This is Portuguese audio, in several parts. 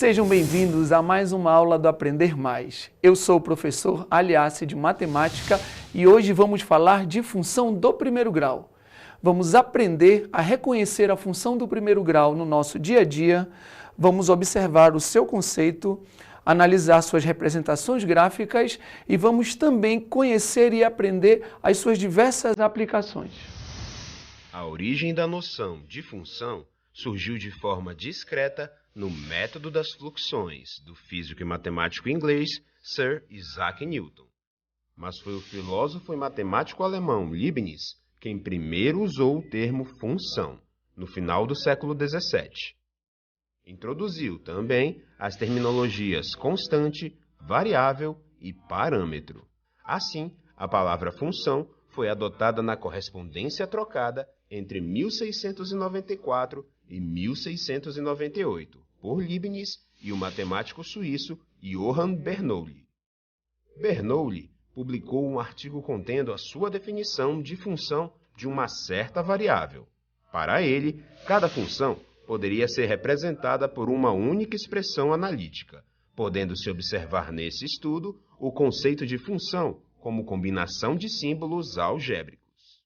Sejam bem-vindos a mais uma aula do Aprender Mais. Eu sou o professor Aliasse de Matemática e hoje vamos falar de função do primeiro grau. Vamos aprender a reconhecer a função do primeiro grau no nosso dia a dia, vamos observar o seu conceito, analisar suas representações gráficas e vamos também conhecer e aprender as suas diversas aplicações. A origem da noção de função surgiu de forma discreta no método das fluxões do físico e matemático inglês Sir Isaac Newton. Mas foi o filósofo e matemático alemão Leibniz quem primeiro usou o termo função, no final do século XVII. Introduziu também as terminologias constante, variável e parâmetro. Assim, a palavra função foi adotada na correspondência trocada entre 1694 e 1698 por Leibniz e o matemático suíço Johann Bernoulli. Bernoulli publicou um artigo contendo a sua definição de função de uma certa variável. Para ele, cada função poderia ser representada por uma única expressão analítica, podendo-se observar nesse estudo o conceito de função como combinação de símbolos algébricos.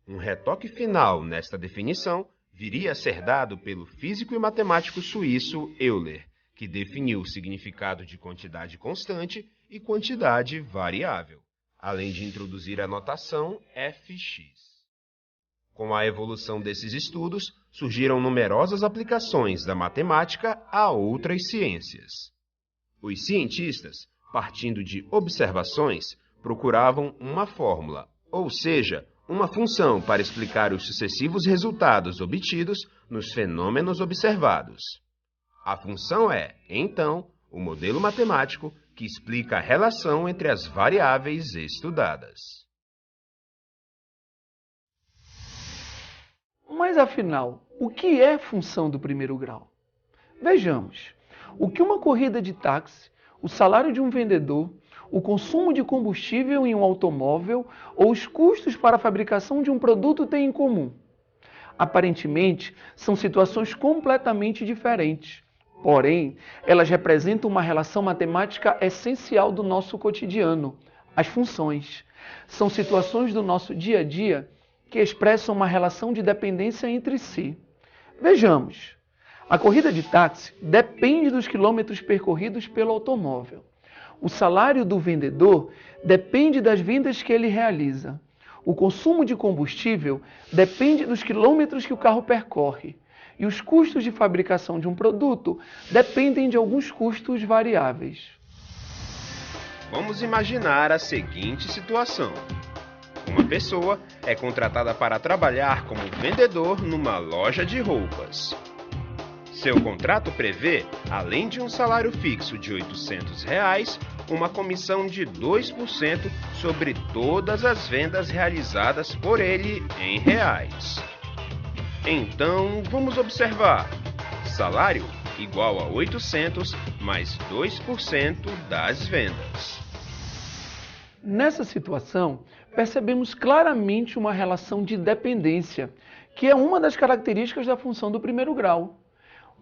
Um retoque final nesta definição viria a ser dado pelo físico e matemático suíço Euler, que definiu o significado de quantidade constante e quantidade variável, além de introduzir a notação fx. Com a evolução desses estudos, surgiram numerosas aplicações da matemática a outras ciências. Os cientistas, partindo de observações, procuravam uma fórmula, ou seja, uma função para explicar os sucessivos resultados obtidos nos fenômenos observados. A função é, então, o modelo matemático que explica a relação entre as variáveis estudadas. Mas afinal, o que é função do primeiro grau? Vejamos, o que uma corrida de táxi, o salário de um vendedor, o consumo de combustível em um automóvel ou os custos para a fabricação de um produto têm em comum? Aparentemente, são situações completamente diferentes. Porém, elas representam uma relação matemática essencial do nosso cotidiano, as funções. São situações do nosso dia a dia que expressam uma relação de dependência entre si. Vejamos, a corrida de táxi depende dos quilômetros percorridos pelo automóvel. O salário do vendedor depende das vendas que ele realiza. O consumo de combustível depende dos quilômetros que o carro percorre. E os custos de fabricação de um produto dependem de alguns custos variáveis. Vamos imaginar a seguinte situação. Uma pessoa é contratada para trabalhar como vendedor numa loja de roupas. Seu contrato prevê, além de um salário fixo de R$ 800, uma comissão de 2% sobre todas as vendas realizadas por ele em reais. Então, vamos observar. Salário igual a 800 mais 2% das vendas. Nessa situação, percebemos claramente uma relação de dependência, que é uma das características da função do primeiro grau.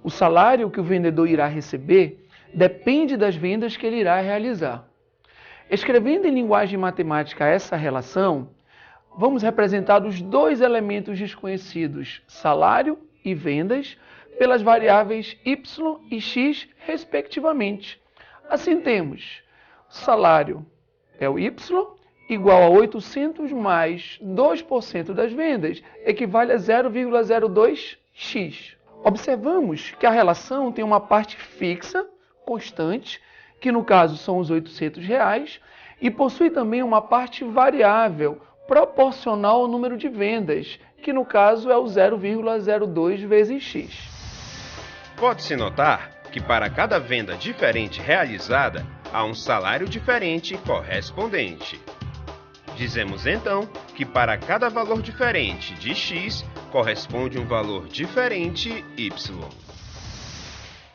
O salário que o vendedor irá receber depende das vendas que ele irá realizar. Escrevendo em linguagem matemática essa relação, vamos representar os dois elementos desconhecidos, salário e vendas, pelas variáveis y e x, respectivamente. Assim temos salário é o y, igual a 800 mais 2% das vendas, equivale a 0,02x. Observamos que a relação tem uma parte fixa, constante, que no caso são os R$ 800, e possui também uma parte variável, proporcional ao número de vendas, que no caso é o 0,02 vezes x. Pode-se notar que para cada venda diferente realizada, há um salário diferente correspondente. Dizemos então que para cada valor diferente de x, corresponde um valor diferente y.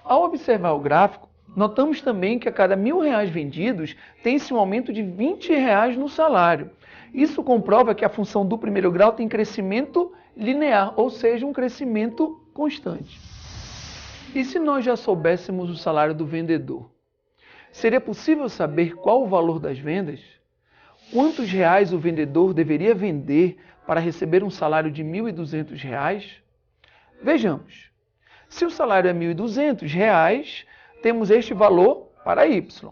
Ao observar o gráfico, notamos também que a cada R$ 1.000 vendidos, tem-se um aumento de R$ 20 no salário. Isso comprova que a função do primeiro grau tem crescimento linear, ou seja, um crescimento constante. E se nós já soubéssemos o salário do vendedor? Seria possível saber qual o valor das vendas? Quantos reais o vendedor deveria vender para receber um salário de R$ 1.200? Vejamos. Se o salário é R$ 1.200, temos este valor para Y.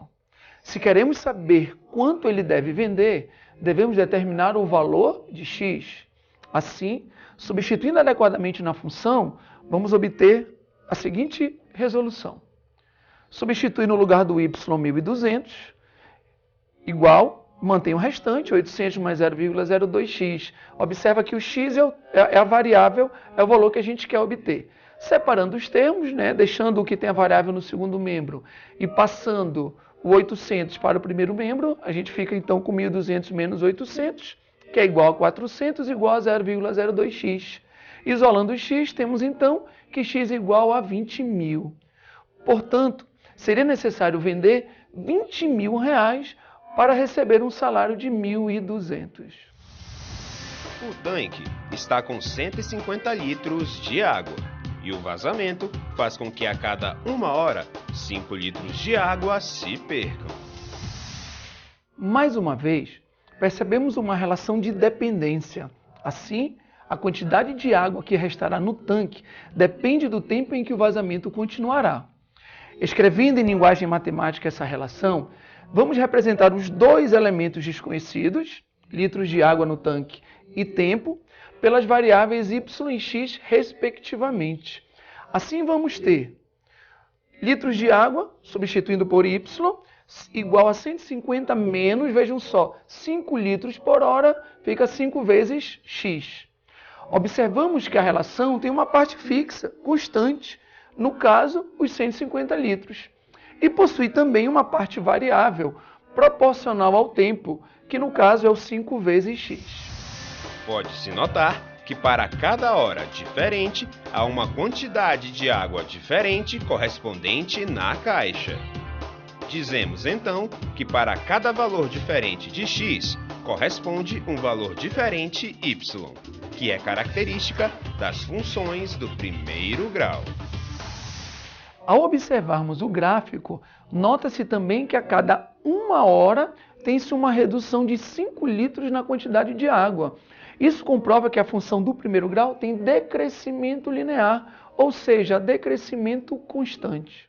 Se queremos saber quanto ele deve vender, devemos determinar o valor de X. Assim, substituindo adequadamente na função, vamos obter a seguinte resolução. Substituir no lugar do Y 1.200, igual, mantém o restante, 800 mais 0,02x. Observa que o x é a variável, é o valor que a gente quer obter. Separando os termos, deixando o que tem a variável no segundo membro e passando o 800 para o primeiro membro, a gente fica então com 1.200 menos 800, que é igual a 400, igual a 0,02x. Isolando o x, temos então que x é igual a 20 mil. Portanto, seria necessário vender R$ 20.000 para receber um salário de 1.200. O tanque está com 150 litros de água e o vazamento faz com que a cada 1 hora 5 litros de água se percam. Mais uma vez, percebemos uma relação de dependência. Assim, a quantidade de água que restará no tanque depende do tempo em que o vazamento continuará. Escrevendo em linguagem matemática essa relação, vamos representar os dois elementos desconhecidos, litros de água no tanque e tempo, pelas variáveis y e x, respectivamente. Assim, vamos ter litros de água, substituindo por y, igual a 150 menos, vejam só, 5 litros por hora, fica 5 vezes x. Observamos que a relação tem uma parte fixa, constante, no caso, os 150 litros. E possui também uma parte variável, proporcional ao tempo, que no caso é o 5 vezes x. Pode-se notar que para cada hora diferente, há uma quantidade de água diferente correspondente na caixa. Dizemos então que para cada valor diferente de x, corresponde um valor diferente y, que é característica das funções do primeiro grau. Ao observarmos o gráfico, nota-se também que a cada 1 hora tem-se uma redução de 5 litros na quantidade de água. Isso comprova que a função do primeiro grau tem decrescimento linear, ou seja, decrescimento constante.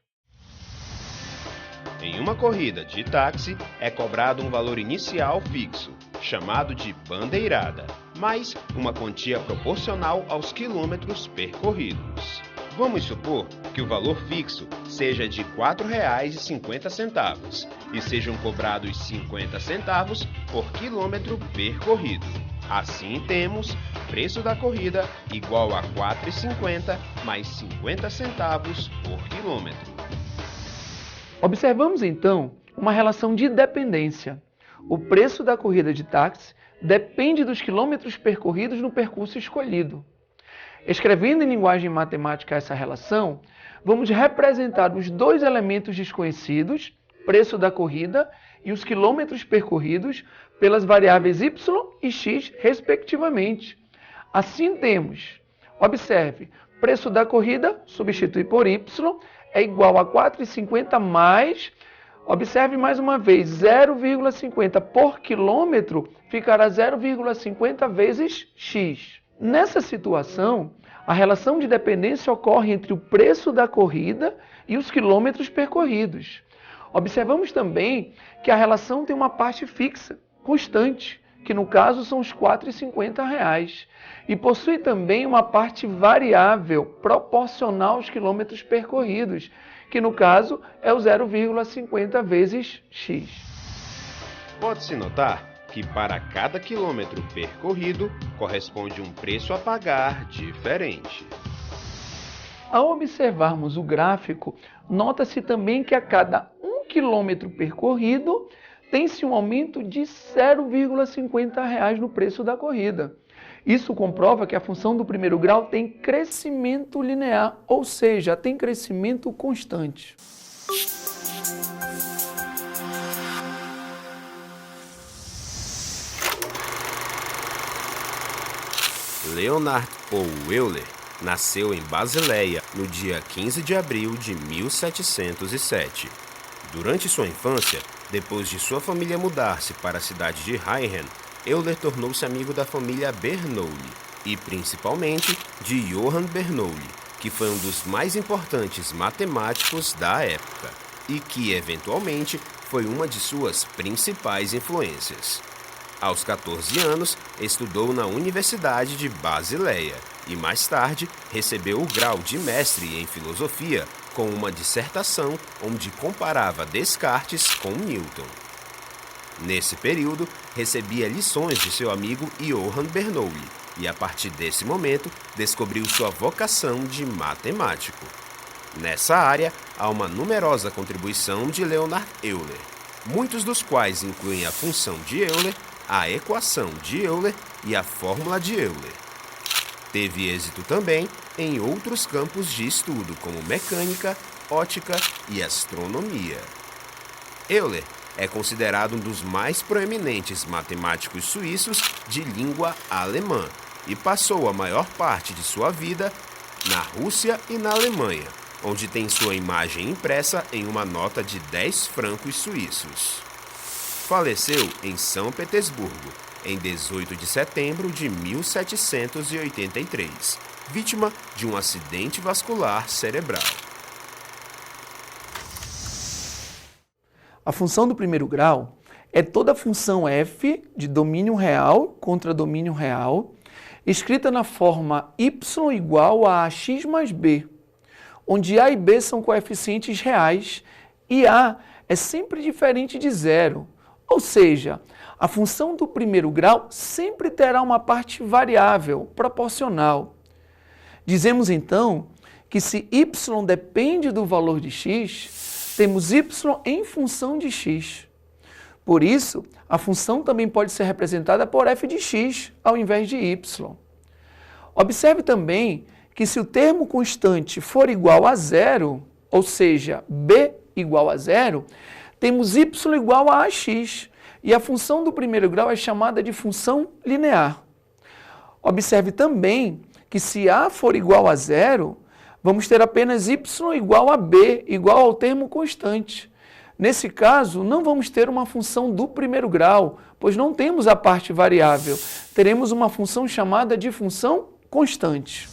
Em uma corrida de táxi, é cobrado um valor inicial fixo, chamado de bandeirada, mais uma quantia proporcional aos quilômetros percorridos. Vamos supor que o valor fixo seja de R$ 4,50 e sejam cobrados 50 centavos por quilômetro percorrido. Assim temos preço da corrida igual a R$ 4,50 mais 50 centavos por quilômetro. Observamos então uma relação de dependência. O preço da corrida de táxi depende dos quilômetros percorridos no percurso escolhido. Escrevendo em linguagem matemática essa relação, vamos representar os dois elementos desconhecidos, preço da corrida e os quilômetros percorridos, pelas variáveis y e x, respectivamente. Assim temos, observe, preço da corrida, substitui por y, é igual a 4,50 mais, observe mais uma vez, 0,50 por quilômetro ficará 0,50 vezes x. Nessa situação, a relação de dependência ocorre entre o preço da corrida e os quilômetros percorridos. Observamos também que a relação tem uma parte fixa, constante, que no caso são os R$ 4,50, e possui também uma parte variável, proporcional aos quilômetros percorridos, que no caso é o 0,50 vezes x. Pode-se notar que para cada quilômetro percorrido corresponde um preço a pagar diferente. Ao observarmos o gráfico, nota-se também que a cada 1 quilômetro percorrido tem-se um aumento de R$ 0,50 no preço da corrida. Isso comprova que a função do primeiro grau tem crescimento linear, ou seja, tem crescimento constante. Leonard Paul Euler nasceu em Basileia no dia 15 de abril de 1707. Durante sua infância, depois de sua família mudar-se para a cidade de Haarlem, Euler tornou-se amigo da família Bernoulli e principalmente de Johann Bernoulli, que foi um dos mais importantes matemáticos da época e que, eventualmente, foi uma de suas principais influências. Aos 14 anos, estudou na Universidade de Basileia e, mais tarde, recebeu o grau de mestre em filosofia com uma dissertação onde comparava Descartes com Newton. Nesse período, recebia lições de seu amigo Johann Bernoulli e, a partir desse momento, descobriu sua vocação de matemático. Nessa área, há uma numerosa contribuição de Leonhard Euler, muitos dos quais incluem a função de Euler, a equação de Euler e a fórmula de Euler. Teve êxito também em outros campos de estudo, como mecânica, ótica e astronomia. Euler é considerado um dos mais proeminentes matemáticos suíços de língua alemã e passou a maior parte de sua vida na Rússia e na Alemanha, onde tem sua imagem impressa em uma nota de 10 francos suíços. Faleceu em São Petersburgo, em 18 de setembro de 1783, vítima de um acidente vascular cerebral. A função do primeiro grau é toda a função f de domínio real contra domínio real, escrita na forma y igual a ax mais b, onde a e b são coeficientes reais e a é sempre diferente de zero. Ou seja, a função do primeiro grau sempre terá uma parte variável, proporcional. Dizemos então que se y depende do valor de x, temos y em função de x. Por isso, a função também pode ser representada por f de x ao invés de y. Observe também que se o termo constante for igual a zero, ou seja, b igual a zero, temos y igual a ax, e a função do primeiro grau é chamada de função linear. Observe também que se a for igual a zero, vamos ter apenas y igual a b, igual ao termo constante. Nesse caso, não vamos ter uma função do primeiro grau, pois não temos a parte variável. Teremos uma função chamada de função constante.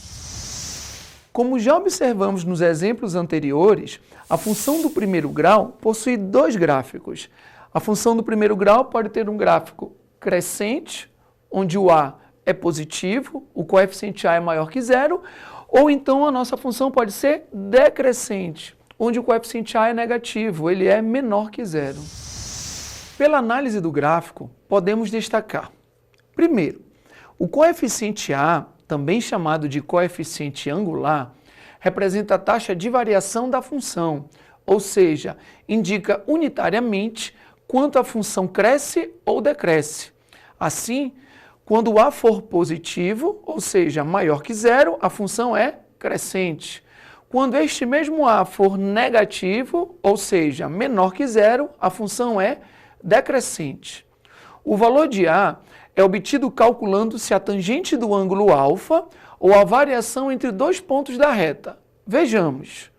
Como já observamos nos exemplos anteriores, a função do primeiro grau possui dois gráficos. A função do primeiro grau pode ter um gráfico crescente, onde o a é positivo, o coeficiente a é maior que zero, ou então a nossa função pode ser decrescente, onde o coeficiente a é negativo, ele é menor que zero. Pela análise do gráfico, podemos destacar: primeiro, o coeficiente a, também chamado de coeficiente angular, representa a taxa de variação da função, ou seja, indica unitariamente quanto a função cresce ou decresce. Assim, quando o a for positivo, ou seja, maior que zero, a função é crescente. Quando este mesmo a for negativo, ou seja, menor que zero, a função é decrescente. O valor de a é obtido calculando-se a tangente do ângulo alfa ou a variação entre dois pontos da reta. Vejamos.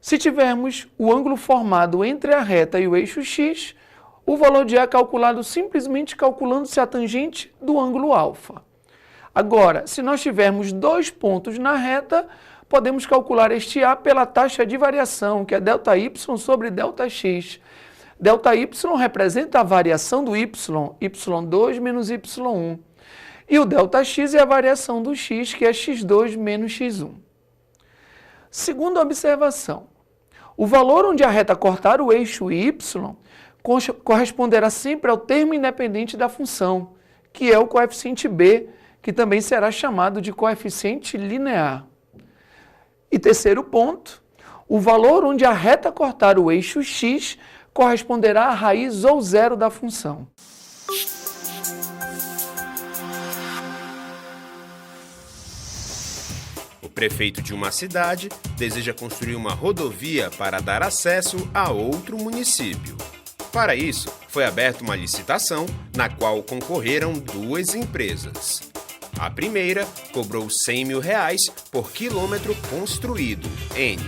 Se tivermos o ângulo formado entre a reta e o eixo x, o valor de a é calculado simplesmente calculando-se a tangente do ângulo alfa. Agora, se nós tivermos dois pontos na reta, podemos calcular este a pela taxa de variação, que é ΔY sobre ΔX. ΔY representa a variação do y, y2 menos y1. E o ΔX é a variação do x, que é x2 menos x1. Segunda observação. O valor onde a reta cortar o eixo y corresponderá sempre ao termo independente da função, que é o coeficiente b, que também será chamado de coeficiente linear. E terceiro ponto, o valor onde a reta cortar o eixo x corresponderá à raiz ou zero da função. O prefeito de uma cidade deseja construir uma rodovia para dar acesso a outro município. Para isso, foi aberta uma licitação na qual concorreram duas empresas. A primeira cobrou R$100.000 por quilômetro construído, N,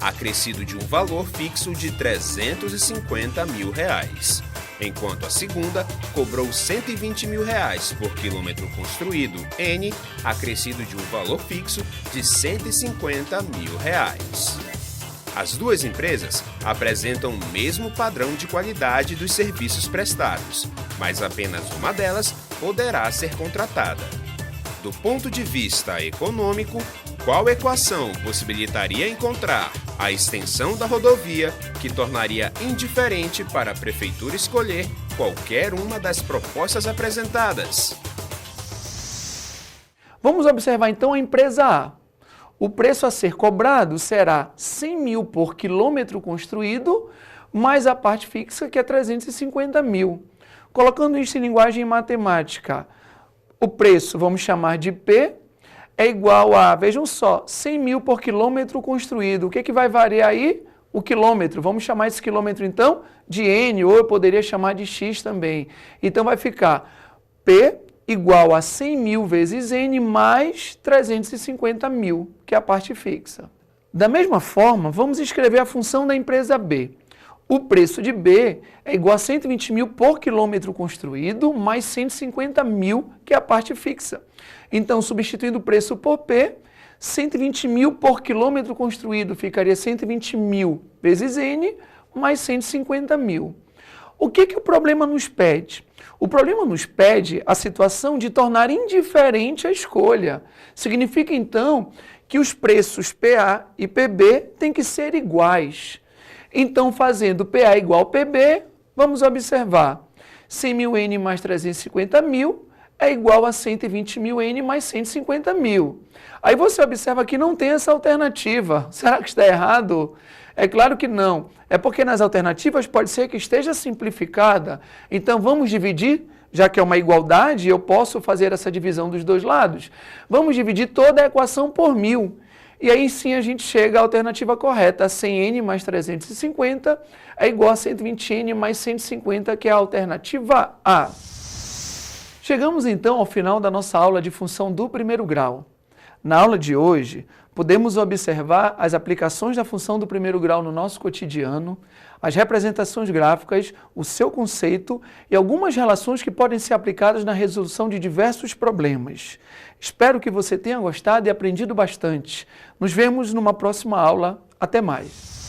acrescido de um valor fixo de R$350.000, enquanto a segunda cobrou R$120.000 por quilômetro construído, N, acrescido de um valor fixo de R$150.000. As duas empresas apresentam o mesmo padrão de qualidade dos serviços prestados, mas apenas uma delas poderá ser contratada. Do ponto de vista econômico, qual equação possibilitaria encontrar a extensão da rodovia que tornaria indiferente para a prefeitura escolher qualquer uma das propostas apresentadas? Vamos observar então a empresa A. O preço a ser cobrado será R$100.000 por quilômetro construído, mais a parte fixa, que é R$350.000. Colocando isso em linguagem matemática, o preço, vamos chamar de P, é igual a, vejam só, R$100.000 por quilômetro construído. O que vai variar aí? O quilômetro. Vamos chamar esse quilômetro, então, de N, ou eu poderia chamar de X também. Então, vai ficar P igual a 100.000 vezes N mais 350.000, que é a parte fixa. Da mesma forma, vamos escrever a função da empresa B. O preço de B é igual a 120.000 por quilômetro construído mais 150.000, que é a parte fixa. Então, substituindo o preço por P, 120.000 por quilômetro construído ficaria 120.000 vezes N mais 150.000. O que o problema nos pede? O problema nos pede a situação de tornar indiferente a escolha. Significa, então, que os preços PA e PB têm que ser iguais. Então, fazendo PA igual a PB, vamos observar 100.000 N mais 350.000 é igual a 120.000 N mais 150.000. Aí você observa que não tem essa alternativa. Será que está errado? É claro que não. É porque nas alternativas pode ser que esteja simplificada. Então vamos dividir, já que é uma igualdade, eu posso fazer essa divisão dos dois lados. Vamos dividir toda a equação por 1.000. E aí sim a gente chega à alternativa correta. 100N mais 350 é igual a 120N mais 150, que é a alternativa A. Chegamos então ao final da nossa aula de função do primeiro grau. Na aula de hoje, podemos observar as aplicações da função do primeiro grau no nosso cotidiano, as representações gráficas, o seu conceito e algumas relações que podem ser aplicadas na resolução de diversos problemas. Espero que você tenha gostado e aprendido bastante. Nos vemos numa próxima aula. Até mais!